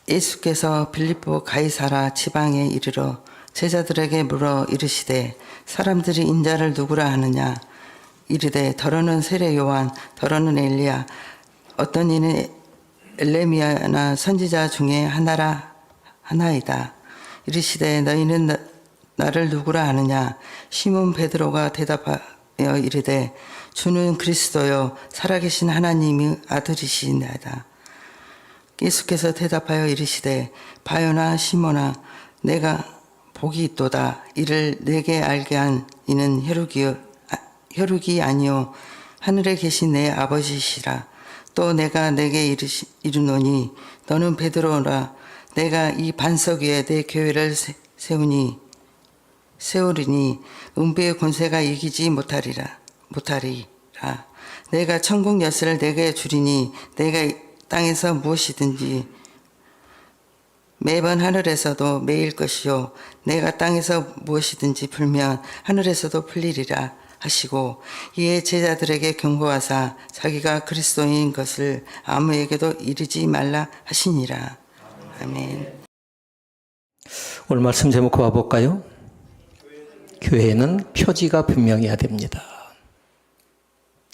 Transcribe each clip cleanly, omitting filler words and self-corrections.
예수께서 빌립보 가이사라 지방에 이르러 제자들에게 물어 이르시되 사람들이 인자를 누구라 하느냐 이르되 더러는 세례 요한 더러는 엘리야 어떤 이는 엘레미야나 선지자 중에 하나이다. 이르시되 너희는 나를 누구라 하느냐 시몬 베드로가 대답하여 이르되 주는 그리스도요 살아계신 하나님의 아들이시나이다. 예수께서 대답하여 이르시되 바요나 시몬아 내가 복이 있도다. 이를 내게 알게 한 이는 혈육이 아니요 하늘에 계신 내 아버지시라. 또 내가 내게 이르노니 너는 베드로라. 내가 이 반석 위에 내 교회를 세우리니 음부의 권세가 이기지 못하리라. 내가 천국 열쇠를 내게 주리니 내가 땅에서 무엇이든지 매번 하늘에서도 매일 것이요 내가 땅에서 무엇이든지 풀면 하늘에서도 풀리리라 하시고 이에 제자들에게 경고하사 자기가 그리스도인 것을 아무에게도 이르지 말라 하시니라. 아멘. 오늘 말씀 제목 봐볼까요? 교회는 표지가 분명해야 됩니다.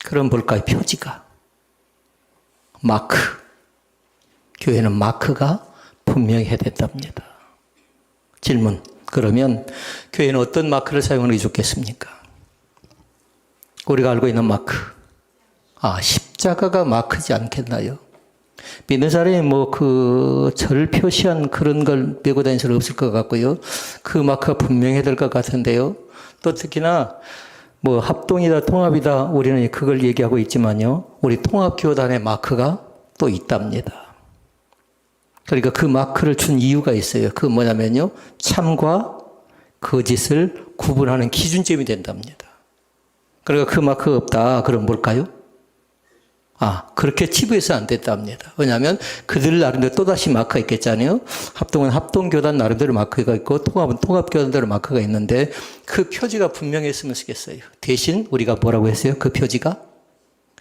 그럼 뭘까요? 표지가. 마크. 교회는 마크가 분명해야 된답니다. 질문. 그러면 교회는 어떤 마크를 사용하는 게 좋겠습니까? 우리가 알고 있는 마크. 십자가가 마크지 않겠나요? 믿는 사람이 절 표시한 그런 걸 메고 다니는 사람 없을 것 같고요. 그 마크가 분명해야 될 것 같은데요. 또 특히나 합동이다, 통합이다, 우리는 그걸 얘기하고 있지만요. 우리 통합교단의 마크가 또 있답니다. 그러니까 그 마크를 준 이유가 있어요. 그 뭐냐면요. 참과 거짓을 구분하는 기준점이 된답니다. 그러니까 그 마크가 없다. 그럼 뭘까요? 그렇게 치부해서 안 됐답니다. 왜냐하면 그들 나름대로 또다시 마크가 있겠잖아요. 합동은 합동교단 나름대로 마크가 있고 통합은 통합교단대로 마크가 있는데 그 표지가 분명했으면 쓰겠어요. 대신 우리가 뭐라고 했어요? 그 표지가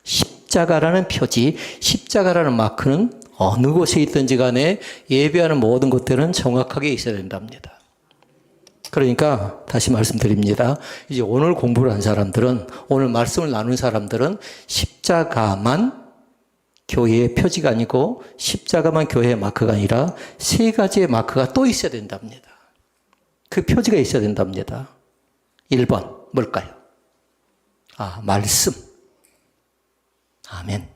십자가라는 표지, 십자가라는 마크는 어느 곳에 있든지 간에 예배하는 모든 것들은 정확하게 있어야 된답니다. 그러니까 다시 말씀드립니다. 이제 오늘 공부를 한 사람들은, 오늘 말씀을 나눈 사람들은 십자가만 교회의 표지가 아니고 십자가만 교회의 마크가 아니라 세 가지의 마크가 또 있어야 된답니다. 그 표지가 있어야 된답니다. 1번 뭘까요? 말씀. 아멘.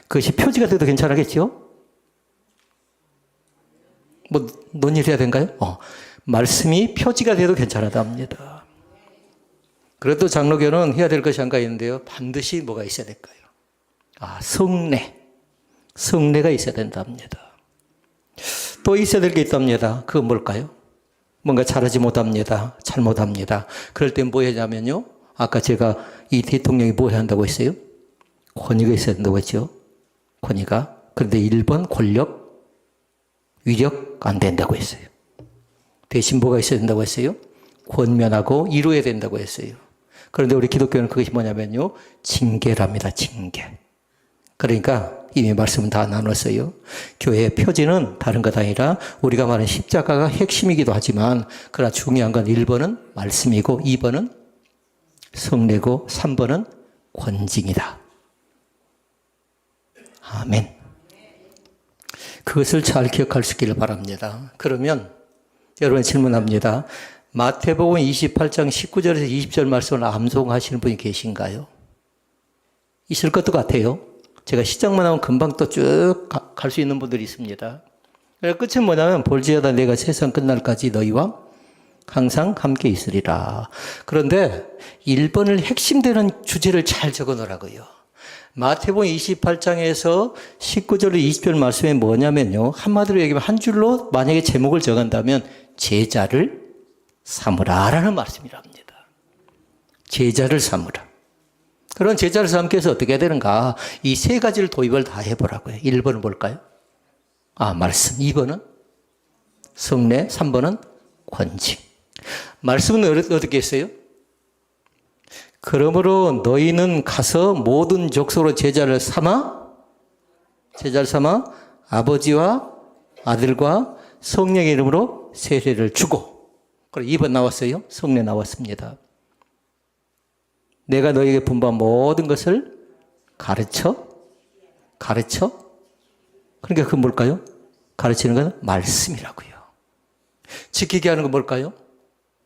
그것이 표지가 돼도 괜찮겠죠? 논의를 해야 된가요? 말씀이 표지가 돼도 괜찮다합니다. 그래도 장로교는 해야 될 것이 한 가지 있는데요. 반드시 뭐가 있어야 될까요? 성례. 성례가 있어야 된답니다. 또 있어야 될 게 있답니다. 그건 뭘까요? 뭔가 잘하지 못합니다. 잘못합니다. 그럴 땐 뭐 하냐면요. 아까 제가 이 대통령이 뭐 해야 한다고 했어요? 권위가 있어야 된다고 했죠. 권위가. 그런데 1번 권력, 위력 안 된다고 했어요. 대신 뭐가 있어야 된다고 했어요? 권면하고 이루어야 된다고 했어요. 그런데 우리 기독교는 그것이 뭐냐면요. 징계랍니다. 징계. 그러니까 이미 말씀은 다 나눴어요. 교회의 표지는 다른 것 아니라 우리가 말하는 십자가가 핵심이기도 하지만 그러나 중요한 건 1번은 말씀이고 2번은 성례고 3번은 권징이다. 아멘. 그것을 잘 기억할 수 있기를 바랍니다. 그러면 여러분 질문합니다. 마태복음 28장 19절에서 20절 말씀을 암송하시는 분이 계신가요? 있을 것도 같아요. 제가 시작만 하면 금방 또 쭉 갈 수 있는 분들이 있습니다. 끝은 뭐냐면 볼지어다 내가 세상 끝날까지 너희와 항상 함께 있으리라. 그런데 1번을 핵심되는 주제를 잘 적어놓으라고요. 마태복음 28장에서 19절로 20절 말씀이 뭐냐면요. 한마디로 얘기하면 한 줄로 만약에 제목을 정한다면 제자를 삼으라라는 말씀이랍니다. 제자를 삼으라. 그런 제자를 삼기 위해서 어떻게 해야 되는가? 이 세 가지를 도입을 다 해보라고요. 1번은 뭘까요? 말씀. 2번은 성례. 3번은 권징. 말씀은 어떻게 했어요? 그러므로 너희는 가서 모든 족속으로 제자를 삼아 아버지와 아들과 성령의 이름으로 세례를 주고. 그리고 2번 나왔어요. 성령 나왔습니다. 내가 너에게 분부한 모든 것을 가르쳐. 그러니까 그 뭘까요? 가르치는 건 말씀이라고요. 지키게 하는 건 뭘까요?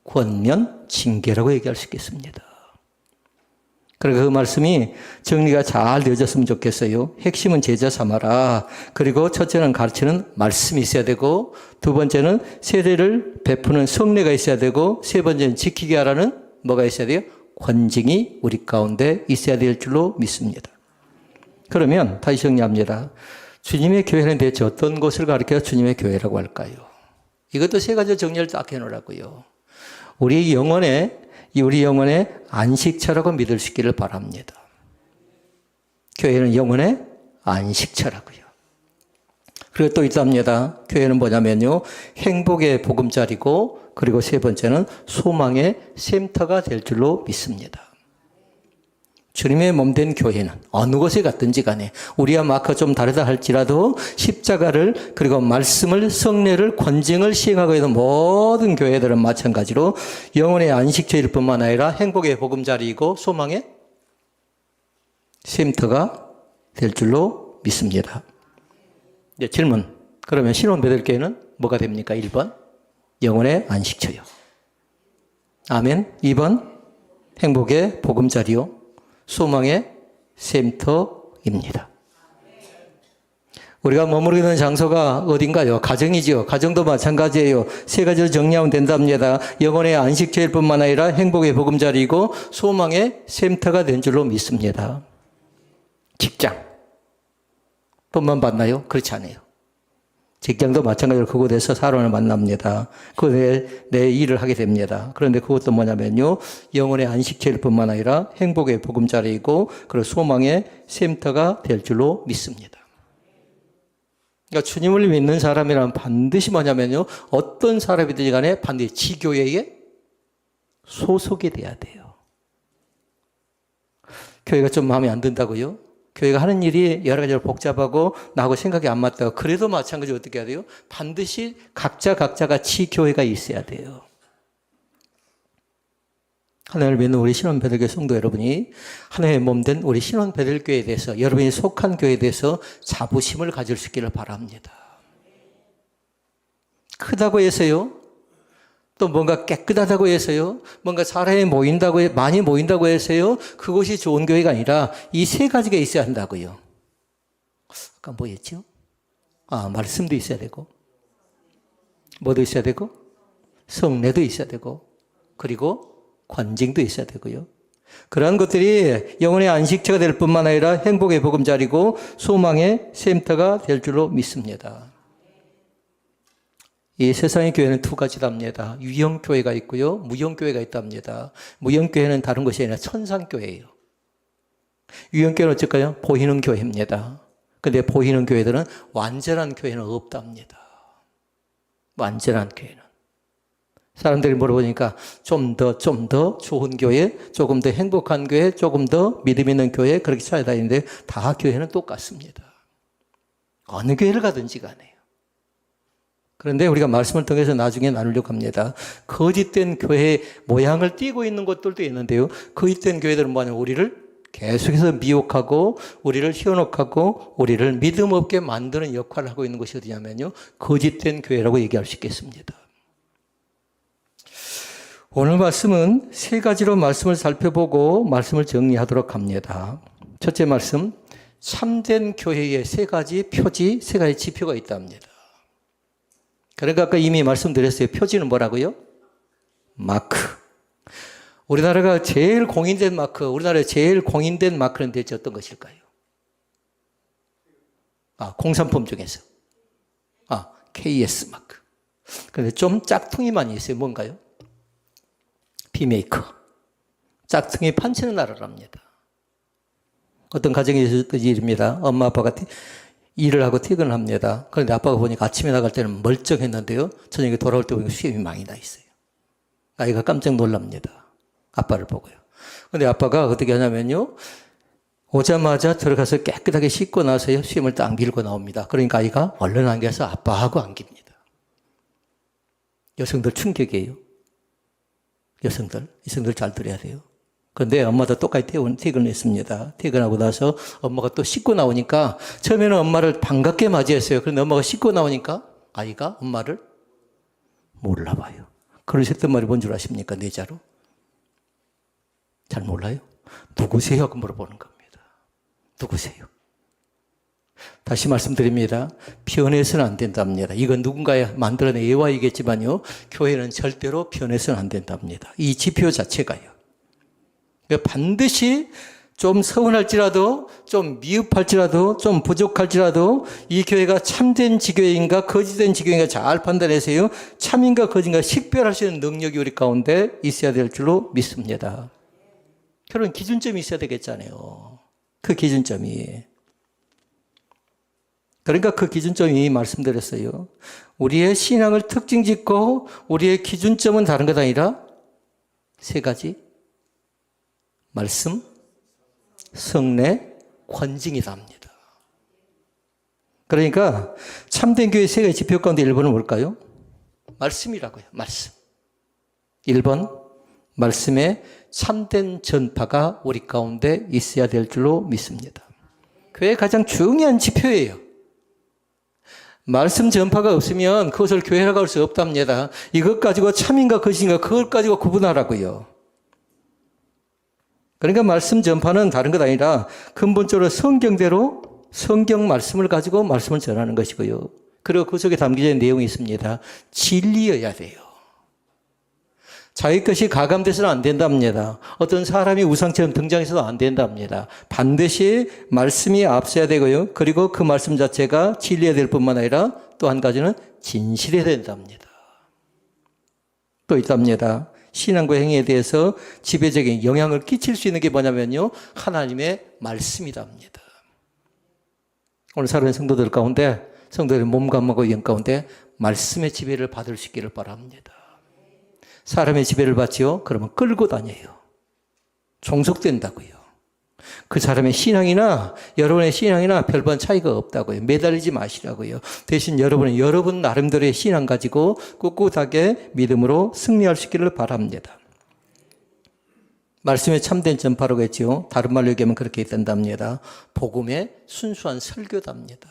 권면, 징계라고 얘기할 수 있겠습니다. 그러니까 그 말씀이 정리가 잘 되어졌으면 좋겠어요. 핵심은 제자 삼아라. 그리고 첫째는 가르치는 말씀이 있어야 되고, 두 번째는 세례를 베푸는 성례가 있어야 되고, 세 번째는 지키게 하라는 뭐가 있어야 돼요? 권징이 우리 가운데 있어야 될 줄로 믿습니다. 그러면 다시 정리합니다. 주님의 교회는 대체 어떤 것을 가르쳐야 주님의 교회라고 할까요? 이것도 세 가지 정리를 딱 해놓으라고요. 우리 영혼의 안식처라고 믿을 수 있기를 바랍니다. 교회는 영혼의 안식처라고요. 그리고 또 있답니다. 교회는 뭐냐면요, 행복의 보금자리고, 그리고 세 번째는 소망의 샘터가 될 줄로 믿습니다. 주님의 몸된 교회는 어느 곳에 갔든지 간에 우리와 마크가 좀 다르다 할지라도 십자가를, 그리고 말씀을, 성례를, 권징을 시행하고 있는 모든 교회들은 마찬가지로 영혼의 안식처일 뿐만 아니라 행복의 보금자리이고 소망의 쉼터가 될 줄로 믿습니다. 이제 질문. 그러면 신혼배들교회는 뭐가 됩니까? 1번 영혼의 안식처요. 아멘. 2번 행복의 보금자리요. 소망의 샘터입니다. 우리가 머무르게 되는 장소가 어딘가요? 가정이지요. 가정도 마찬가지예요. 세 가지를 정리하면 된답니다. 영혼의 안식처일 뿐만 아니라 행복의 보금자리이고 소망의 샘터가 된 줄로 믿습니다. 직장 돈만 받나요? 그렇지 않아요. 직장도 마찬가지로 그곳에서 사람을 만납니다. 그곳에 내 일을 하게 됩니다. 그런데 그것도 뭐냐면요, 영혼의 안식처일 뿐만 아니라 행복의 보금자리이고 그리고 소망의 샘터가 될 줄로 믿습니다. 그러니까 주님을 믿는 사람이란 반드시 뭐냐면요, 어떤 사람이든지 간에 반드시 지교회에 소속이 돼야 돼요. 교회가 좀 마음에 안 든다고요? 교회가 하는 일이 여러 가지로 복잡하고 나하고 생각이 안 맞다고, 그래도 마찬가지로 어떻게 해야 돼요? 반드시 각자가 지교회가 있어야 돼요. 하나님을 믿는 우리 신원배들교회 성도 여러분이 하나님의 몸된 우리 신원배들교회에 대해서, 여러분이 속한 교회에 대해서 자부심을 가질 수 있기를 바랍니다. 크다고 해서요, 또 뭔가 깨끗하다고 해서요, 뭔가 사람이 많이 모인다고 해서요, 그것이 좋은 교회가 아니라 이 세 가지가 있어야 한다고요. 아까 뭐였죠? 말씀도 있어야 되고, 뭐도 있어야 되고, 성례도 있어야 되고, 그리고 관징도 있어야 되고요. 그러한 것들이 영혼의 안식처가 될 뿐만 아니라 행복의 보금자리고 소망의 샘터가 될 줄로 믿습니다. 이 세상의 교회는 두 가지답니다. 유형교회가 있고요, 무형교회가 있답니다. 무형교회는 다른 것이 아니라 천상교회예요. 유형교회는 어쩔까요? 보이는 교회입니다. 그런데 보이는 교회들은 완전한 교회는 없답니다. 완전한 교회는. 사람들이 물어보니까 좀 더 좋은 교회, 조금 더 행복한 교회, 조금 더 믿음 있는 교회, 그렇게 찾아다니는데 다 교회는 똑같습니다. 어느 교회를 가든지 간에요. 그런데 우리가 말씀을 통해서 나중에 나누려고 합니다. 거짓된 교회의 모양을 띠고 있는 것들도 있는데요, 거짓된 교회들은 뭐냐면 우리를 계속해서 미혹하고 우리를 현혹하고 우리를 믿음 없게 만드는 역할을 하고 있는 것이 어디냐면요, 거짓된 교회라고 얘기할 수 있겠습니다. 오늘 말씀은 세 가지로 말씀을 살펴보고 말씀을 정리하도록 합니다. 첫째 말씀, 참된 교회의 세 가지 표지, 세 가지 지표가 있답니다. 그러니까 아까 이미 말씀드렸어요. 표지는 뭐라고요? 마크. 우리나라가 제일 공인된 마크, 우리나라에 제일 공인된 마크는 대체 어떤 것일까요? 공산품 중에서. KS 마크. 그런데 좀 짝퉁이 많이 있어요. 뭔가요? 비메이커. 짝퉁이 판치는 나라랍니다. 어떤 가정이 있었던 일입니다. 엄마 아빠가 일을 하고 퇴근을 합니다. 그런데 아빠가 보니까 아침에 나갈 때는 멀쩡했는데요, 저녁에 돌아올 때 보니까 수염이 많이 나 있어요. 아이가 깜짝 놀랍니다. 아빠를 보고요. 그런데 아빠가 어떻게 하냐면요, 오자마자 들어가서 깨끗하게 씻고 나서요, 수염을 딱 밀고 나옵니다. 그러니까 아이가 얼른 안겨서 아빠하고 안깁니다. 여성들 충격이에요. 이성들 잘 들어야 돼요. 그런데 엄마도 똑같이 퇴근했습니다. 퇴근하고 나서 엄마가 또 씻고 나오니까 처음에는 엄마를 반갑게 맞이했어요. 그런데 엄마가 씻고 나오니까 아이가 엄마를 몰라봐요. 그러셨던 말이 뭔 줄 아십니까? 뇌자로? 잘 몰라요? 누구세요? 하고 물어보는 겁니다. 누구세요? 다시 말씀드립니다. 변해서는 안 된답니다. 이건 누군가에 만들어낸 예화이겠지만요. 교회는 절대로 변해서는 안 된답니다. 이 지표 자체가요. 그러니까 반드시 좀 서운할지라도, 좀 미흡할지라도, 좀 부족할지라도 이 교회가 참된 지교회인가 거짓된 지교회인가 잘 판단해서요. 참인가 거짓인가 식별할 수 있는 능력이 우리 가운데 있어야 될 줄로 믿습니다. 그런 기준점이 있어야 되겠잖아요. 그 기준점이. 그러니까 그 기준점이 말씀드렸어요. 우리의 신앙을 특징 짓고 우리의 기준점은 다른 것 아니라 세 가지. 말씀, 성례, 권징이다 합니다. 그러니까 참된 교회 세 가지 지표 가운데 1번은 뭘까요? 말씀이라고요. 말씀. 1번 말씀의 참된 전파가 우리 가운데 있어야 될 줄로 믿습니다. 교회의 가장 중요한 지표예요. 말씀 전파가 없으면 그것을 교회라고 할 수 없답니다. 이것 가지고 참인가 거짓인가 그걸 가지고 구분하라고요. 그러니까 말씀 전파는 다른 것 아니라 근본적으로 성경대로 성경 말씀을 가지고 말씀을 전하는 것이고요. 그리고 그 속에 담겨져 있는 내용이 있습니다. 진리여야 돼요. 자기 것이 가감돼서는 안 된답니다. 어떤 사람이 우상처럼 등장해서도 안 된답니다. 반드시 말씀이 앞서야 되고요. 그리고 그 말씀 자체가 진리여야 될 뿐만 아니라 또 한 가지는 진실해야 된답니다. 또 있답니다. 신앙과 행위에 대해서 지배적인 영향을 끼칠 수 있는 게 뭐냐면요. 하나님의 말씀이답니다. 오늘 살아있는 성도들 가운데 성도들의 몸과 마음과 영 가운데 말씀의 지배를 받을 수 있기를 바랍니다. 사람의 지배를 받지요? 그러면 끌고 다녀요. 종속된다고요. 그 사람의 신앙이나 여러분의 신앙이나 별반 차이가 없다고요. 매달리지 마시라고요. 대신 여러분 나름대로의 신앙 가지고 꿋꿋하게 믿음으로 승리할 수 있기를 바랍니다. 말씀의 참된 전파라고 했죠. 다른 말로 얘기하면 그렇게 된답니다. 복음의 순수한 설교답니다.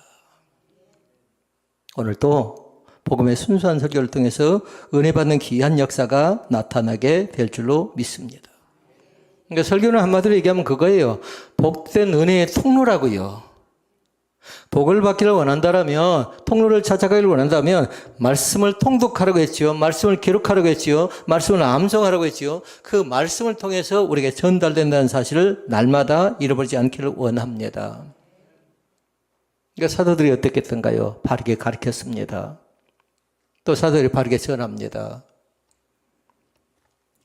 오늘도 복음의 순수한 설교를 통해서 은혜 받는 귀한 역사가 나타나게 될 줄로 믿습니다. 그러니까 설교는 한마디로 얘기하면 그거예요. 복된 은혜의 통로라고요. 복을 받기를 원한다면, 통로를 찾아가기를 원한다면 말씀을 통독하라고 했지요. 말씀을 기록하라고 했지요. 말씀을 암송하라고 했지요. 그 말씀을 통해서 우리에게 전달된다는 사실을 날마다 잃어버리지 않기를 원합니다. 그러니까 사도들이 어떻게 했던가요? 바르게 가르쳤습니다. 또 사도들이 바르게 전합니다.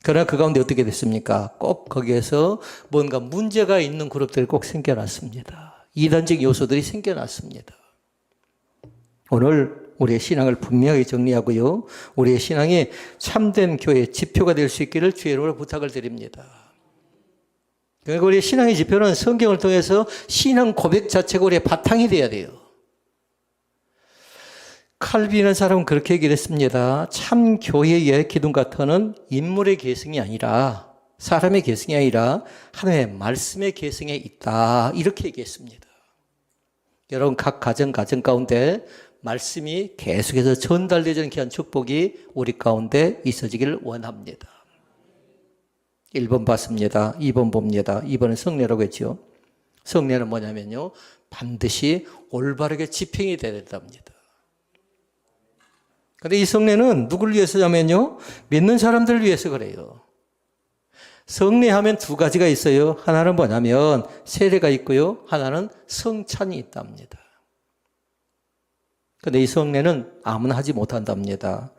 그러나 그 가운데 어떻게 됐습니까? 꼭 거기에서 뭔가 문제가 있는 그룹들이 꼭 생겨났습니다. 이단적 요소들이 생겨났습니다. 오늘 우리의 신앙을 분명히 정리하고요. 우리의 신앙이 참된 교회의 지표가 될 수 있기를 주의 이름으로 부탁을 드립니다. 그러니까 우리의 신앙의 지표는 성경을 통해서 신앙 고백 자체가 우리의 바탕이 돼야 돼요. 칼빈이라는 사람은 그렇게 얘기를 했습니다. 참 교회의 기둥 같아는 인물의 계승이 아니라 사람의 계승이 아니라 하나님의 말씀의 계승에 있다. 이렇게 얘기했습니다. 여러분 각 가정 가운데 말씀이 계속해서 전달되는 귀한 축복이 우리 가운데 있어지기를 원합니다. 1번 봤습니다. 2번 봅니다. 2번은 성례라고 했죠. 성례는 뭐냐면요. 반드시 올바르게 집행이 되어야 된답니다. 그런데 이 성례는 누구를 위해서냐면요. 믿는 사람들을 위해서 그래요. 성례하면 두 가지가 있어요. 하나는 뭐냐면 세례가 있고요. 하나는 성찬이 있답니다. 그런데 이 성례는 아무나 하지 못한답니다.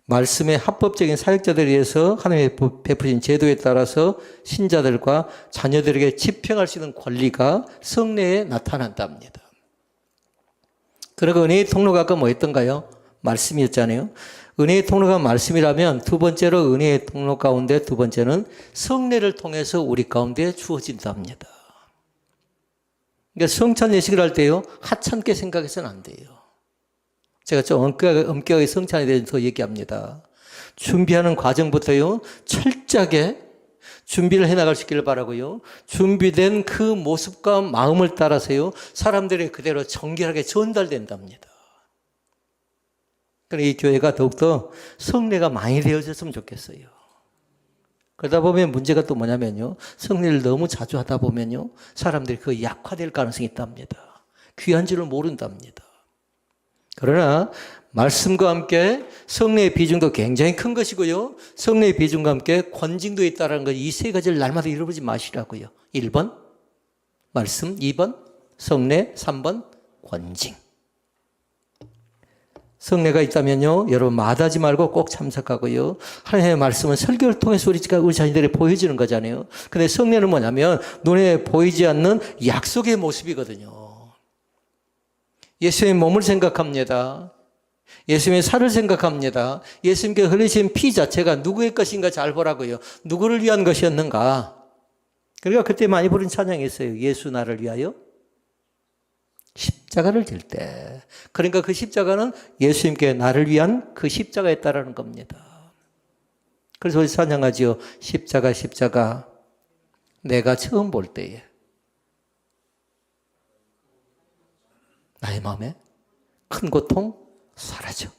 말씀의 합법적인 사역자들에 의해서 하나님의 베푸신 제도에 따라서 신자들과 자녀들에게 집행할 수 있는 권리가 성례에 나타난답니다. 그러고 은혜의 통로가 아까 뭐였던가요? 말씀이었잖아요. 은혜의 통로가 말씀이라면 두 번째로 은혜의 통로 가운데 두 번째는 성례를 통해서 우리 가운데 주어진답니다. 그러니까 성찬 예식을 할 때요, 하찮게 생각해서는 안 돼요. 제가 좀 엄격하게 성찬에 대해서 더 얘기합니다. 준비하는 과정부터요, 철저하게 준비를 해나갈 수 있기를 바라고요. 준비된 그 모습과 마음을 따라서요, 사람들이 그대로 정결하게 전달된답니다. 그러니까 이 교회가 더욱더 성례가 많이 되어졌으면 좋겠어요. 그러다 보면 문제가 또 뭐냐면요, 성례를 너무 자주 하다 보면요, 사람들이 그 약화될 가능성이 있답니다. 귀한 줄을 모른답니다. 그러나 말씀과 함께 성례의 비중도 굉장히 큰 것이고요, 성례의 비중과 함께 권징도 있다는 것, 이 세 가지를 날마다 잃어버리지 마시라고요. 1번 말씀, 2번 성례, 3번 권징. 성례가 있다면요, 여러분 마다하지 말고 꼭 참석하고요. 하나님의 말씀은 설교를 통해서 우리 자신들이 보여지는 거잖아요. 근데 성례는 뭐냐면 눈에 보이지 않는 약속의 모습이거든요. 예수님의 몸을 생각합니다. 예수님의 살을 생각합니다. 예수님께 흘리신 피 자체가 누구의 것인가 잘 보라고요. 누구를 위한 것이었는가. 그러니까 그때 많이 부른 찬양이 있어요. 예수 나를 위하여 십자가를 질 때. 그러니까 그 십자가는 예수님께 나를 위한 그 십자가였다라는 겁니다. 그래서 우리 찬양하지요. 십자가 십자가 내가 처음 볼 때에 나의 마음에 큰 고통 사라져.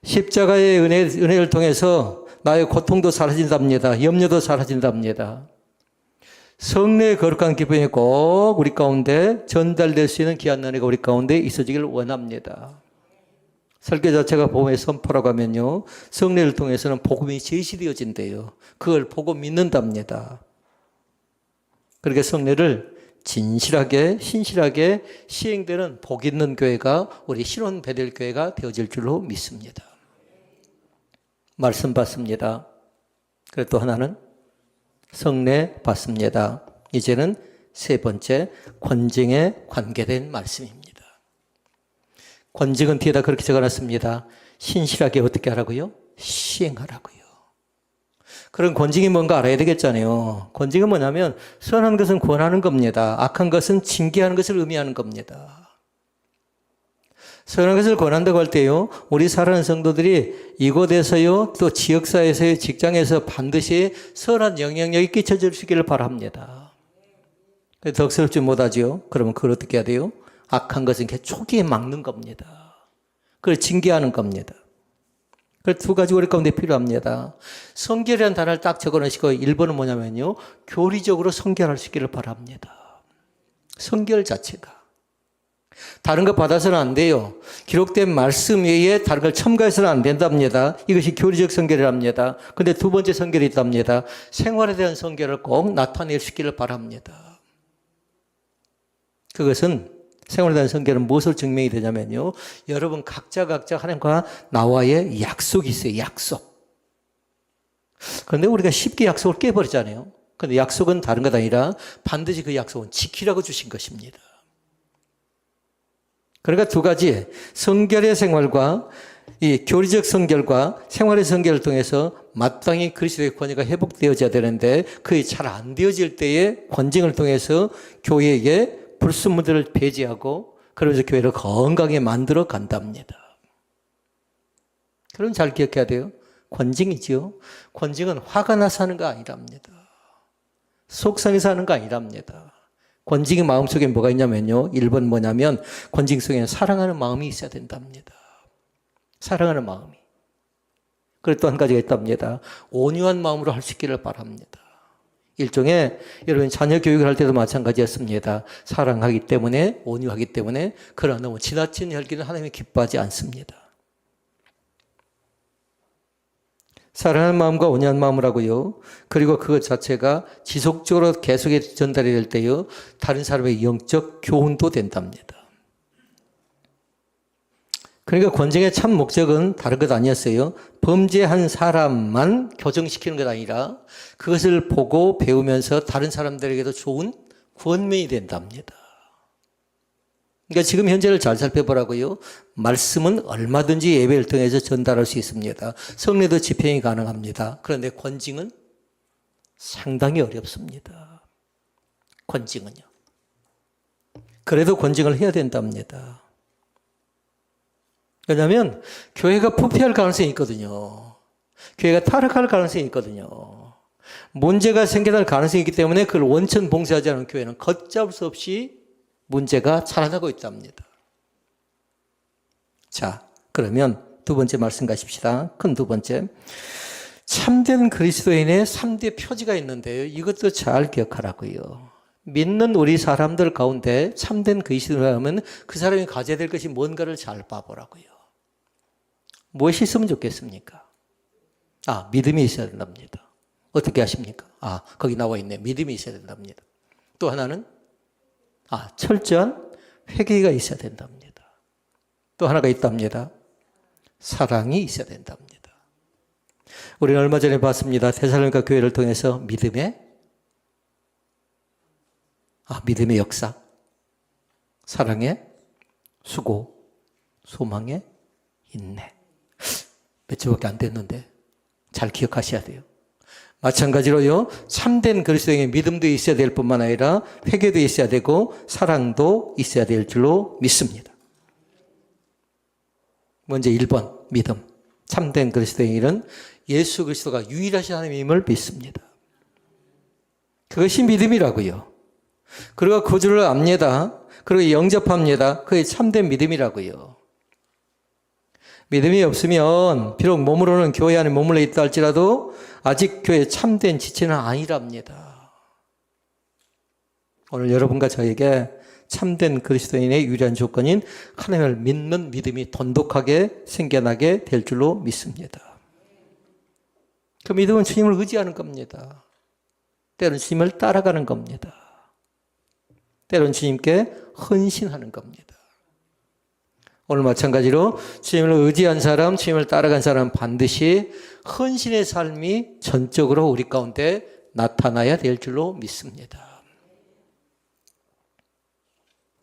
십자가의 은혜를 통해서 나의 고통도 사라진답니다. 염려도 사라진답니다. 성례의 거룩한 기쁨이 꼭 우리 가운데 전달될 수 있는 귀한 은혜가 우리 가운데 있어지기를 원합니다. 설교 자체가 복음의 선포라고 하면요, 성례를 통해서는 복음이 제시되어진대요. 그걸 보고 믿는답니다. 그렇게 성례를 진실하게 신실하게 시행되는 복 있는 교회가 우리 신혼 베델 교회가 되어질 줄로 믿습니다. 말씀 받습니다. 그리고 또 하나는 성례 받습니다. 이제는 세 번째 권징에 관계된 말씀입니다. 권징은 뒤에다 그렇게 적어놨습니다. 신실하게 어떻게 하라고요? 시행하라고요. 그런 권징이 뭔가 알아야 되겠잖아요. 권징은 뭐냐면 선한 것은 권하는 겁니다. 악한 것은 징계하는 것을 의미하는 겁니다. 선한 것을 권한다고 할 때요, 우리 사랑하는 성도들이 이곳에서요, 또 지역사회에서요, 직장에서 반드시 선한 영향력이 끼쳐질 수 있기를 바랍니다. 덕스럽지 못하죠. 그러면 그걸 어떻게 해야 돼요? 악한 것은 이렇게 초기에 막는 겁니다. 그걸 징계하는 겁니다. 그 두 가지 우리 가운데 필요합니다. 성결이라는 단어를 딱 적어놓으시고 1번은 뭐냐면요, 교리적으로 성결할 수 있기를 바랍니다. 성결 자체가. 다른 거 받아서는 안 돼요. 기록된 말씀 외에 다른 걸 첨가해서는 안 된답니다. 이것이 교리적 성결이랍니다. 그런데 두 번째 성결이 있답니다. 생활에 대한 성결을 꼭 나타낼 수 있기를 바랍니다. 그것은 생활에 대한 성결은 무엇을 증명이 되냐면요, 여러분 각자 하나님과 나와의 약속이 있어요. 약속. 그런데 우리가 쉽게 약속을 깨버리잖아요. 그런데 약속은 다른 것 아니라 반드시 그 약속은 지키라고 주신 것입니다. 그러니까 두 가지, 성결의 생활과 이 교리적 성결과 생활의 성결을 통해서 마땅히 그리스도의 권위가 회복되어져야 되는데 그게 잘 안 되어질 때에 권징을 통해서 교회에게 불순물들을 배제하고 그러면서 교회를 건강하게 만들어 간답니다. 그럼 잘 기억해야 돼요. 권징이지요. 권징은 화가 나서 하는 거 아니랍니다. 속상해서 하는 거 아니랍니다. 권징의 마음속에 뭐가 있냐면요, 1번 뭐냐면 권징 속에는 사랑하는 마음이 있어야 된답니다. 사랑하는 마음이. 그리고 또 한 가지가 있답니다. 온유한 마음으로 할 수 있기를 바랍니다. 일종의 여러분 자녀 교육을 할 때도 마찬가지였습니다. 사랑하기 때문에, 온유하기 때문에, 그러나 너무 지나친 혈기는 하나님이 기뻐하지 않습니다. 사랑하는 마음과 온유한 마음을 하고요. 그리고 그것 자체가 지속적으로 계속해서 전달이 될 때요, 다른 사람의 영적 교훈도 된답니다. 그러니까 권징의 참 목적은 다른 것 아니었어요. 범죄한 사람만 교정시키는 것 아니라 그것을 보고 배우면서 다른 사람들에게도 좋은 구원면이 된답니다. 그러니까 지금 현재를 잘 살펴보라고요. 말씀은 얼마든지 예배를 통해서 전달할 수 있습니다. 성례도 집행이 가능합니다. 그런데 권징은 상당히 어렵습니다. 권징은요. 그래도 권징을 해야 된답니다. 왜냐하면 교회가 부패할 가능성이 있거든요. 교회가 타락할 가능성이 있거든요. 문제가 생겨날 가능성이 있기 때문에 그걸 원천 봉쇄하지 않은 교회는 걷잡을 수 없이 문제가 자라나고 있답니다. 자, 그러면 두 번째 말씀 가십시다. 큰 두 번째. 참된 그리스도인의 3대 표지가 있는데요. 이것도 잘 기억하라고요. 믿는 우리 사람들 가운데 참된 그리스도인이라면 그 사람이 가져야 될 것이 뭔가를 잘 봐보라고요. 무엇이 있으면 좋겠습니까? 믿음이 있어야 된답니다. 어떻게 하십니까? 거기 나와 있네. 믿음이 있어야 된답니다. 또 하나는 철저한 회개가 있어야 된답니다. 또 하나가 있답니다. 사랑이 있어야 된답니다. 우리는 얼마 전에 봤습니다. 데살로니가 교회를 통해서 믿음의 역사, 사랑의 수고, 소망의 인내. 몇 주밖에 안 됐는데 잘 기억하셔야 돼요. 마찬가지로요, 참된 그리스도인의 믿음도 있어야 될 뿐만 아니라 회개도 있어야 되고 사랑도 있어야 될 줄로 믿습니다. 먼저 1번 믿음. 참된 그리스도인은 예수 그리스도가 유일하신 하나님임을 믿습니다. 그것이 믿음이라고요. 그리고 구주를 압니다. 그리고 영접합니다. 그게 참된 믿음이라고요. 믿음이 없으면 비록 몸으로는 교회 안에 머물러 있다 할지라도 아직 교회의 참된 지체는 아니랍니다. 오늘 여러분과 저에게 참된 그리스도인의 유일한 조건인 하나님을 믿는 믿음이 돈독하게 생겨나게 될 줄로 믿습니다. 그 믿음은 주님을 의지하는 겁니다. 때로는 주님을 따라가는 겁니다. 때로는 주님께 헌신하는 겁니다. 오늘 마찬가지로 주님을 의지한 사람, 주님을 따라간 사람은 반드시 헌신의 삶이 전적으로 우리 가운데 나타나야 될 줄로 믿습니다.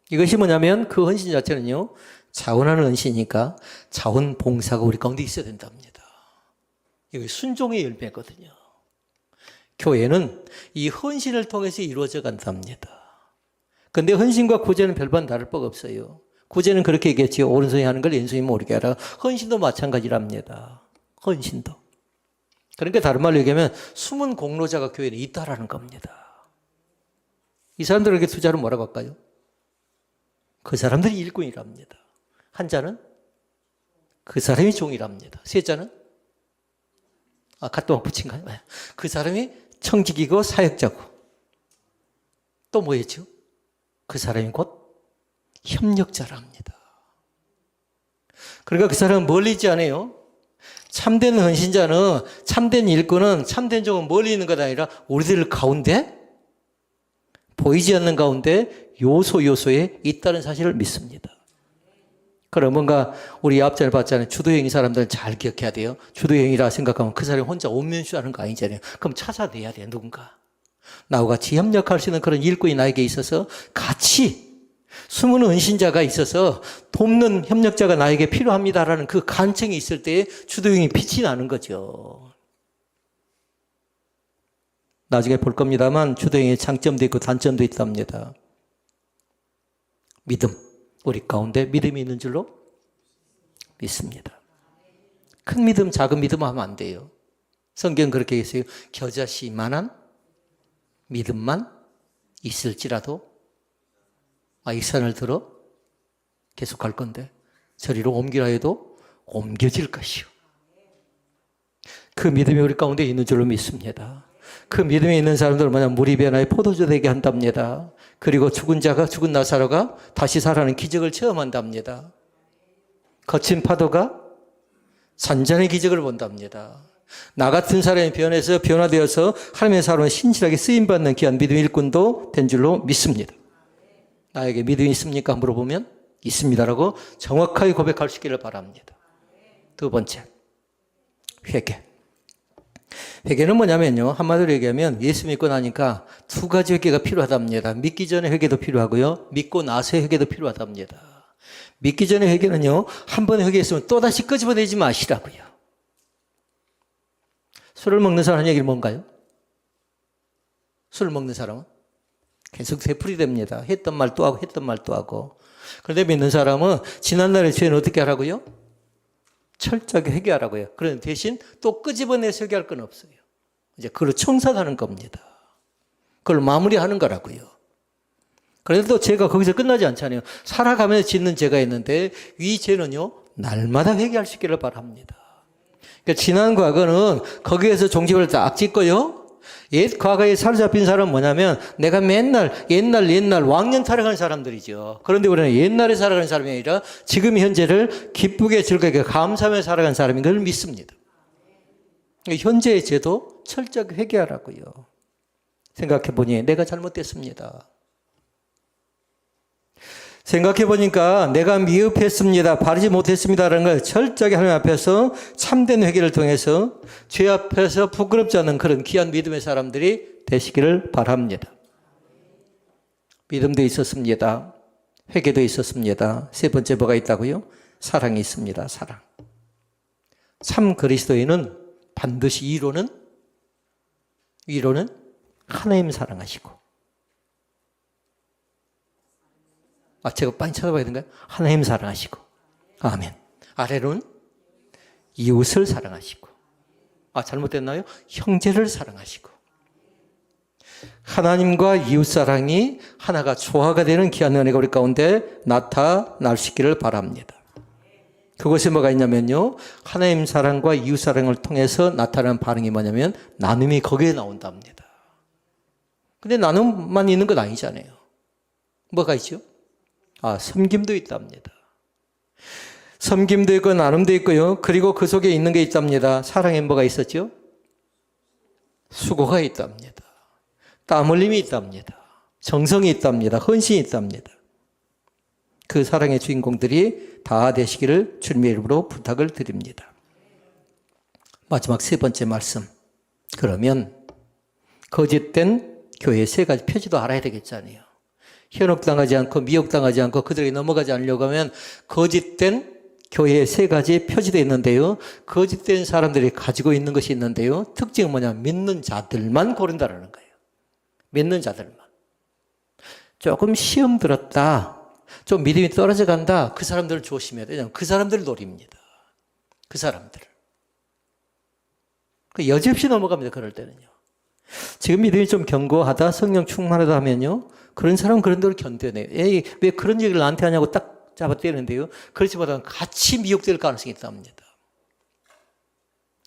이것이 뭐냐면 그 헌신 자체는요, 자원하는 헌신이니까 자원봉사가 우리 가운데 있어야 된답니다. 이게 순종의 열매거든요. 교회는 이 헌신을 통해서 이루어져 간답니다. 그런데 헌신과 구제는 별반 다를 바가 없어요. 구제는 그렇게 얘기했지요. 오른손이 하는 걸 왼손이 모르게 하라. 헌신도 마찬가지랍니다. 헌신도. 그러니까 다른 말로 얘기하면 숨은 공로자가 교회에 있다라는 겁니다. 이 사람들에게 두 자는 뭐라고 할까요? 그 사람들이 일꾼이랍니다. 한 자는 그 사람이 종이랍니다. 세 자는 갓도막 붙인가요? 그 사람이 청직이고 사역자고 또 뭐였죠? 그 사람이 곧 협력자랍니다. 그러니까 그 사람은 멀리 있지 않아요. 참된 헌신자는, 참된 일꾼은, 참된 종은 멀리 있는 것 아니라 우리들 가운데, 보이지 않는 가운데 요소에 있다는 사실을 믿습니다. 그럼 뭔가 우리 앞전에 봤잖아요. 주도형인 사람들은 잘 기억해야 돼요. 주도형이라 생각하면 그 사람이 혼자 온면수하는 거 아니잖아요. 그럼 찾아내야 돼요. 누군가. 나와 같이 협력할 수 있는 그런 일꾼이 나에게 있어서 같이 숨은 은신자가 있어서 돕는 협력자가 나에게 필요합니다라는 그 간청이 있을 때에 주도형이 빛이 나는 거죠. 나중에 볼 겁니다만 주도형의 장점도 있고 단점도 있답니다. 믿음. 우리 가운데 믿음이 있는 줄로 믿습니다. 큰 믿음, 작은 믿음 하면 안 돼요. 성경 그렇게 얘기했어요. 겨자씨만한 믿음만 있을지라도 이 산을 들어 계속 갈 건데 저리로 옮기라 해도 옮겨질 것이요. 그 믿음이 우리 가운데 있는 줄로 믿습니다. 그 믿음이 있는 사람들은 뭐냐, 물이 변화에 포도주 되게 한답니다. 그리고 죽은 나사로가 다시 살아나는 기적을 체험한답니다. 거친 파도가 잔잔의 기적을 본답니다. 나 같은 사람이 변화되어서 하나님의 사람을 신실하게 쓰임받는 귀한 믿음의 일꾼도 된 줄로 믿습니다. 나에게 믿음이 있습니까? 물어보면 있습니다라고 정확하게 고백할 수 있기를 바랍니다. 두 번째, 회개. 회개는 뭐냐면요, 한마디로 얘기하면 예수 믿고 나니까 두 가지 회개가 필요하답니다. 믿기 전에 회개도 필요하고요, 믿고 나서의 회개도 필요하답니다. 믿기 전에 회개는요, 한 번 회개했으면 또다시 끄집어내지 마시라고요. 술을 먹는 사람 얘기는 뭔가요? 술을 먹는 사람은 계속 되풀이됩니다. 했던 말 또 하고 했던 말 또 하고. 그런데 믿는 사람은 지난날의 죄는 어떻게 하라고요? 철저하게 회개하라고요. 그런데 대신 또 끄집어내서 회개할 건 없어요. 이제 그걸로 청산하는 겁니다. 그걸 마무리하는 거라고요. 그런데 또 죄가 거기서 끝나지 않잖아요. 살아가면서 짓는 죄가 있는데 이 죄는요, 날마다 회개할 수 있기를 바랍니다. 그러니까 지난 과거는 거기에서 종집을 딱 짓고요. 옛 과거에 사로잡힌 사람은 뭐냐면 내가 맨날 옛날 왕년 타령하는 사람들이죠. 그런데 우리는 옛날에 살아가는 사람이 아니라 지금 현재를 기쁘게 즐겁게 감사하며 살아가는 사람인 걸 믿습니다. 현재의 죄도 철저하게 회개하라고요. 생각해보니 내가 잘못됐습니다. 생각해보니까 내가 미흡했습니다. 바르지 못했습니다라는 걸 철저하게 하나님 앞에서 참된 회개를 통해서 죄 앞에서 부끄럽지 않은 그런 귀한 믿음의 사람들이 되시기를 바랍니다. 믿음도 있었습니다. 회개도 있었습니다. 세 번째 뭐가 있다고요? 사랑이 있습니다. 사랑. 참 그리스도인은 반드시 위로는 하나님 사랑하시고, 제가 빨리 찾아봐야 되는가요? 하나님 사랑하시고, 아멘. 아래로는 이웃을 사랑하시고, 잘못됐나요? 형제를 사랑하시고. 하나님과 이웃 사랑이 하나가 조화가 되는 귀한 은혜가 우리 가운데 나타날 수 있기를 바랍니다. 그것이 뭐가 있냐면요, 하나님 사랑과 이웃 사랑을 통해서 나타나는 반응이 뭐냐면 나눔이 거기에 나온답니다. 근데 나눔만 있는 건 아니잖아요. 뭐가 있죠? 섬김도 있답니다. 섬김도 있고 나눔도 있고요. 그리고 그 속에 있는 게 있답니다. 사랑에 뭐가 있었죠? 수고가 있답니다. 땀 흘림이 있답니다. 정성이 있답니다. 헌신이 있답니다. 그 사랑의 주인공들이 다 되시기를 주님의 이름으로 부탁을 드립니다. 마지막 세 번째 말씀. 그러면 거짓된 교회의 세 가지 표지도 알아야 되겠잖아요. 현혹당하지 않고 미혹당하지 않고 그들에게 넘어가지 않으려고 하면 거짓된 교회의 세 가지 표지도 있는데요. 거짓된 사람들이 가지고 있는 것이 있는데요. 특징은 뭐냐면 믿는 자들만 고른다라는 거예요. 믿는 자들만. 조금 시험 들었다, 좀 믿음이 떨어져 간다, 그 사람들을 조심해야 돼요. 그 사람들을 노립니다. 그 사람들을. 여지없이 넘어갑니다. 그럴 때는요. 지금 믿음이 좀 견고하다, 성령 충만하다 하면요, 그런 사람은 그런 대로 견뎌내요. 에이, 왜 그런 얘기를 나한테 하냐고 딱 잡아떼는데요. 그렇지 못하면 같이 미혹될 가능성이 있답니다.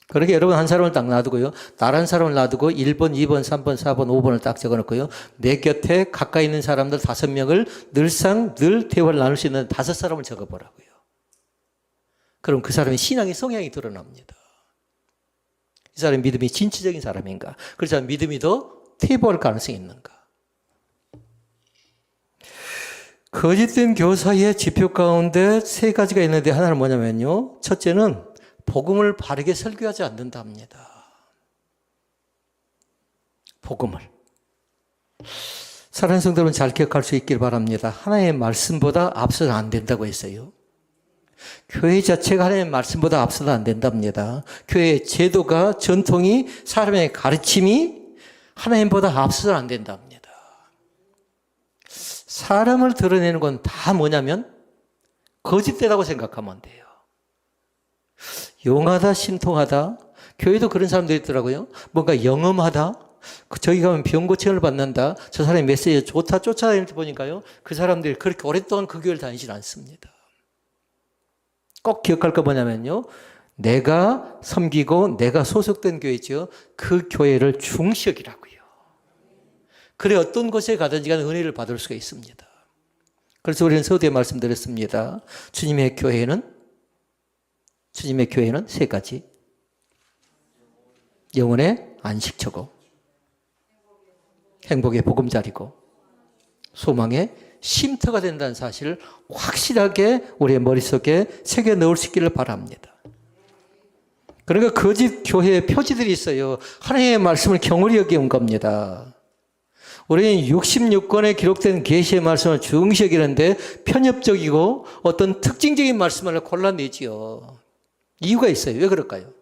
그러게 여러분 한 사람을 딱 놔두고요. 나란 사람을 놔두고 1번, 2번, 3번, 4번, 5번을 딱 적어놓고요. 내 곁에 가까이 있는 사람들 5명을 늘 대화를 나눌 수 있는 5사람을 적어보라고요. 그럼 그 사람의 신앙의 성향이 드러납니다. 이 사람의 믿음이 진취적인 사람인가? 그렇지 않으면 믿음이 더 퇴보할 가능성이 있는가? 거짓된 교사의 지표 가운데 세 가지가 있는데 하나는 뭐냐면요. 첫째는 복음을 바르게 설교하지 않는다 합니다. 복음을. 사랑하는 성도 여러분 잘 기억할 수 있길 바랍니다. 하나님의 말씀보다 앞서는 안 된다고 했어요. 교회 자체가 하나님의 말씀보다 앞서는 안 된답니다. 교회의 제도가, 전통이, 사람의 가르침이 하나님보다 앞서는 안 된답니다. 사람을 드러내는 건 다 뭐냐면 거짓되다고 생각하면 돼요. 용하다, 신통하다. 교회도 그런 사람들이 있더라고요. 뭔가 영험하다. 저기 가면 병고체를 받는다. 저 사람의 메시지가 좋다. 쫓아다닐 때 보니까요. 그 사람들이 그렇게 오랫동안 그 교회를 다니질 않습니다. 꼭 기억할 거 뭐냐면요. 내가 섬기고 내가 소속된 교회죠. 그 교회를 중시 여기라고요. 그래 어떤 곳에 가든지 간에 은혜를 받을 수가 있습니다. 그래서 우리는 서두에 말씀드렸습니다. 주님의 교회는 세 가지. 영혼의 안식처고, 행복의 보금자리고, 소망의 쉼터가 된다는 사실을 확실하게 우리의 머릿속에 새겨 넣을 수 있기를 바랍니다. 그러니까 거짓 교회의 표지들이 있어요. 하나님의 말씀을 경홀히 여기는 겁니다. 우리는 66권에 기록된 계시의 말씀을 중시 여기는데 편협적이고 어떤 특징적인 말씀을 골라내지요. 이유가 있어요. 왜 그럴까요?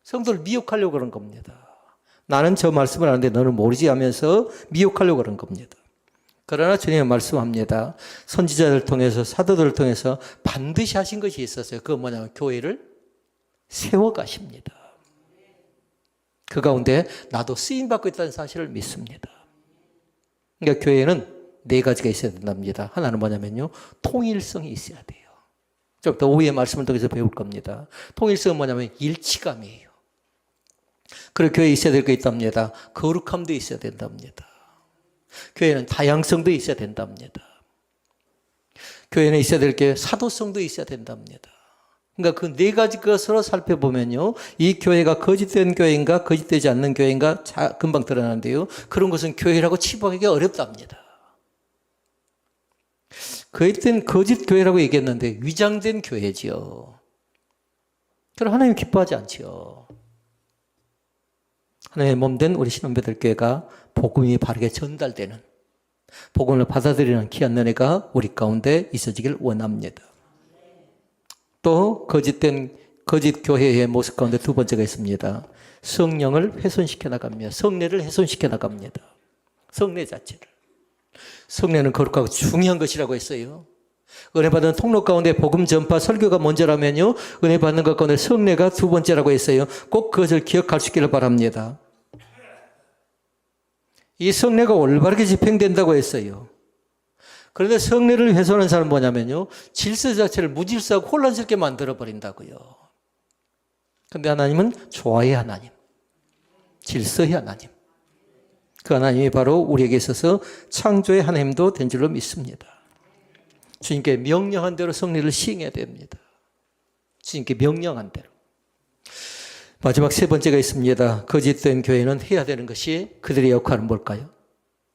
성도를 미혹하려고 그런 겁니다. 나는 저 말씀을 하는데 너는 모르지 하면서 미혹하려고 그런 겁니다. 그러나 주님은 말씀합니다. 선지자들을 통해서 사도들을 통해서 반드시 하신 것이 있었어요. 그건 뭐냐면 교회를 세워가십니다. 그 가운데 나도 쓰임받고 있다는 사실을 믿습니다. 그러니까 교회는 네 가지가 있어야 된답니다. 하나는 뭐냐면요, 통일성이 있어야 돼요. 좀 더 오후의 말씀을 통해서 배울 겁니다. 통일성은 뭐냐면 일치감이에요. 그리고 교회에 있어야 될 게 있답니다. 거룩함도 있어야 된답니다. 교회는 다양성도 있어야 된답니다. 교회는 있어야 될 게 사도성도 있어야 된답니다. 그러니까 그 네 가지 것으로 살펴보면요, 이 교회가 거짓된 교회인가 거짓되지 않는 교회인가 금방 드러나는데요, 그런 것은 교회라고 치부하기 어렵답니다. 거짓된 거짓 교회라고 얘기했는데 위장된 교회지요. 그럼 하나님 기뻐하지 않지요. 하나님의 몸된 우리 신원배들 교회가 복음이 바르게 전달되는, 복음을 받아들이는 귀한 은혜가 우리 가운데 있어지길 원합니다. 또 거짓 교회의 모습 가운데 두 번째가 있습니다. 성령을 훼손시켜 나갑니다. 성례를 훼손시켜 나갑니다. 성례 자체를. 성례는 거룩하고 중요한 것이라고 했어요. 은혜 받은 통로 가운데 복음 전파 설교가 먼저라면요, 은혜 받는 것 가운데 성례가 두 번째라고 했어요. 꼭 그것을 기억할 수 있기를 바랍니다. 이 성례가 올바르게 집행된다고 했어요. 그런데 성례를 훼손하는 사람은 뭐냐면요, 질서 자체를 무질서하고 혼란스럽게 만들어버린다고요. 그런데 하나님은 조화의 하나님, 질서의 하나님, 그 하나님이 바로 우리에게 있어서 창조의 하나님도 된 줄로 믿습니다. 주님께 명령한 대로 성례를 시행해야 됩니다. 주님께 명령한 대로. 마지막 세 번째가 있습니다. 거짓된 교회는 해야 되는 것이, 그들의 역할은 뭘까요?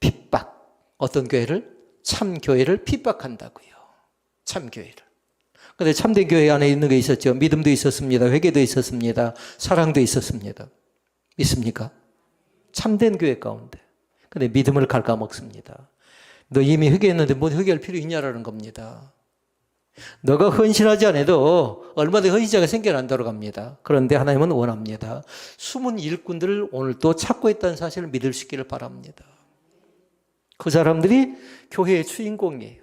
핍박. 어떤 교회를? 참 교회를 핍박한다고요. 참 교회를. 그런데 참된 교회 안에 있는 게 있었죠. 믿음도 있었습니다. 회개도 있었습니다. 사랑도 있었습니다. 믿습니까? 참된 교회 가운데. 근데 믿음을 갉아먹습니다. 너 이미 회개했는데 뭐 회개할 필요 있냐라는 겁니다. 너가 헌신하지 않아도 얼마든지 헌신자가 생겨난다고 합니다. 그런데 하나님은 원합니다. 숨은 일꾼들을 오늘 또 찾고 있다는 사실을 믿을 수 있기를 바랍니다. 그 사람들이 교회의 주인공이에요.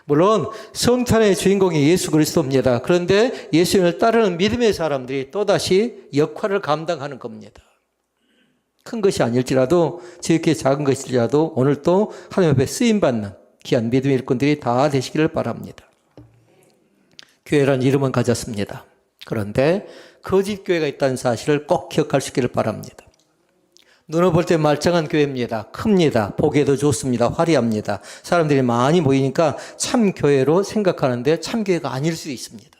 물론 성탄의 주인공이 예수 그리스도입니다. 그런데 예수님을 따르는 믿음의 사람들이 또다시 역할을 감당하는 겁니다. 큰 것이 아닐지라도, 지극히 작은 것일지라도 오늘 또 하나님 앞에 쓰임받는 귀한 믿음의 일꾼들이 다 되시기를 바랍니다. 교회란 이름은 가졌습니다. 그런데 거짓 교회가 있다는 사실을 꼭 기억할 수 있기를 바랍니다. 눈을 볼 때 말짱한 교회입니다. 큽니다. 보기에도 좋습니다. 화려합니다. 사람들이 많이 모이니까 참 교회로 생각하는데 참 교회가 아닐 수도 있습니다.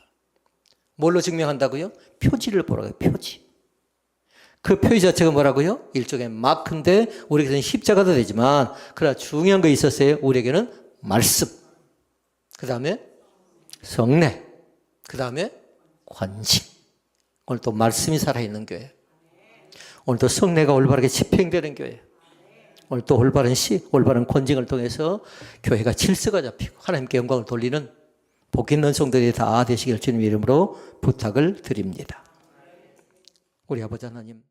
뭘로 증명한다고요? 표지를 보라고요. 표지. 그 표지 자체가 뭐라고요? 일종의 마크인데 우리에게는 십자가도 되지만, 그러나 중요한 거 있었어요. 우리에게는 말씀, 그 다음에 성례, 그 다음에 관심. 오늘 또 말씀이 살아있는 교회, 오늘 또 성례가 올바르게 집행되는 교회, 오늘 또 올바른 권징을 통해서 교회가 질서가 잡히고 하나님께 영광을 돌리는 복 있는 성도들이 다 되시길 주님 이름으로 부탁을 드립니다. 우리 아버지 하나님,